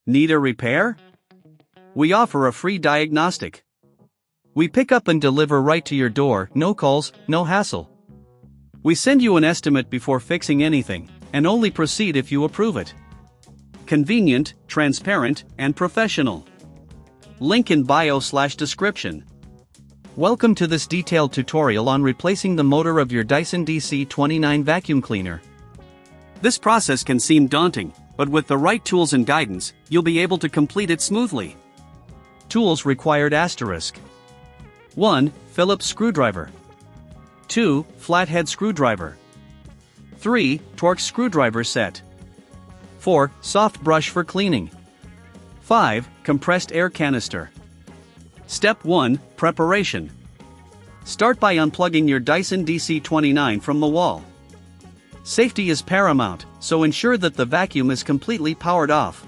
Need a repair? We offer a free diagnostic. We pick up and deliver right to your door, no calls, no hassle. We send you an estimate before fixing anything, and only proceed if you approve it. Convenient, transparent, and professional. Link in bio/description. Welcome to this detailed tutorial on replacing the motor of your Dyson DC29 vacuum cleaner. This process can seem daunting, but with the right tools and guidance, you'll be able to complete it smoothly. Tools required: 1. Phillips screwdriver. 2. Flathead screwdriver. 3. Torx screwdriver set. 4. Soft brush for cleaning. 5. Compressed air canister. Step 1. Preparation. Start by unplugging your Dyson DC29 from the wall. Safety is paramount, so ensure that the vacuum is completely powered off.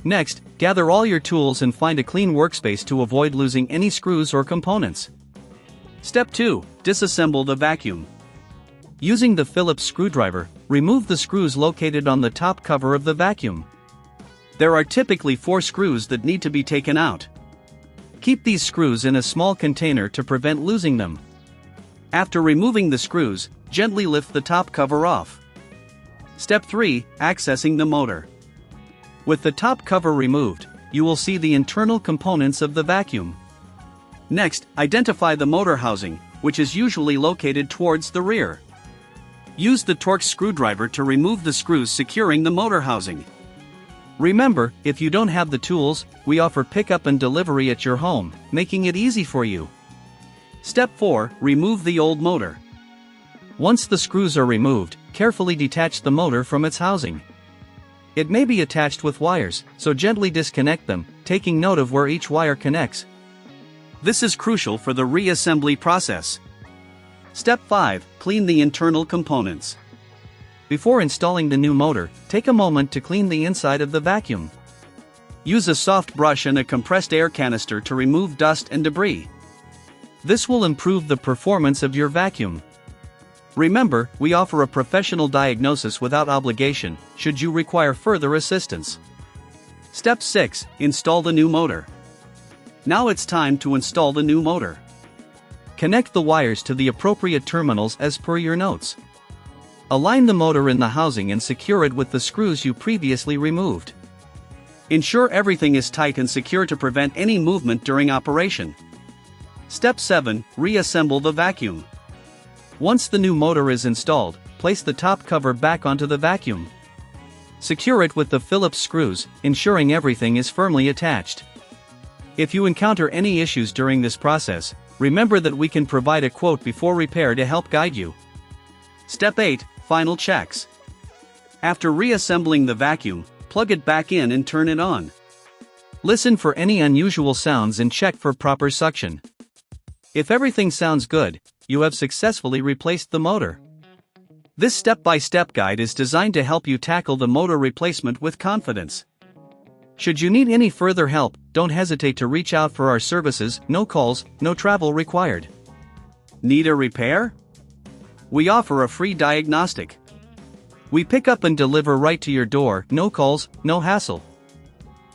Next, gather all your tools and find a clean workspace to avoid losing any screws or components. Step 2. Disassemble the vacuum. Using the Phillips screwdriver, remove the screws located on the top cover of the vacuum. There are typically 4 screws that need to be taken out. Keep these screws in a small container to prevent losing them. After removing the screws, gently lift the top cover off. Step 3. Accessing the motor. With the top cover removed, you will see the internal components of the vacuum. Next, identify the motor housing, which is usually located towards the rear. Use the Torx screwdriver to remove the screws securing the motor housing. Remember, if you don't have the tools, we offer pickup and delivery at your home, making it easy for you. Step 4. Remove the old motor. Once the screws are removed, carefully detach the motor from its housing. It may be attached with wires, so gently disconnect them, taking note of where each wire connects. This is crucial for the reassembly process. Step 5. Clean the internal components. Before installing the new motor, take a moment to clean the inside of the vacuum. Use a soft brush and a compressed air canister to remove dust and debris. This will improve the performance of your vacuum. Remember, we offer a professional diagnosis without obligation, should you require further assistance. Step 6. Install the new motor. Now it's time to install the new motor. Connect the wires to the appropriate terminals as per your notes. Align the motor in the housing and secure it with the screws you previously removed. Ensure everything is tight and secure to prevent any movement during operation. Step 7. Reassemble the vacuum. Once the new motor is installed, place the top cover back onto the vacuum. Secure it with the Phillips screws, ensuring everything is firmly attached. If you encounter any issues during this process, remember that we can provide a quote before repair to help guide you. Step 8. Final checks. After reassembling the vacuum, plug it back in and turn it on. Listen for any unusual sounds and check for proper suction. If everything sounds good, you have successfully replaced the motor. This step-by-step guide is designed to help you tackle the motor replacement with confidence. Should you need any further help, don't hesitate to reach out for our services. No calls, no travel required. Need a repair? We offer a free diagnostic. We pick up and deliver right to your door, no calls, no hassle.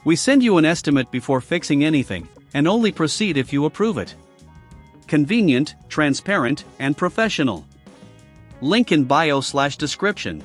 We send you an estimate before fixing anything, and only proceed if you approve it. Convenient, transparent, and professional. Link in bio/description.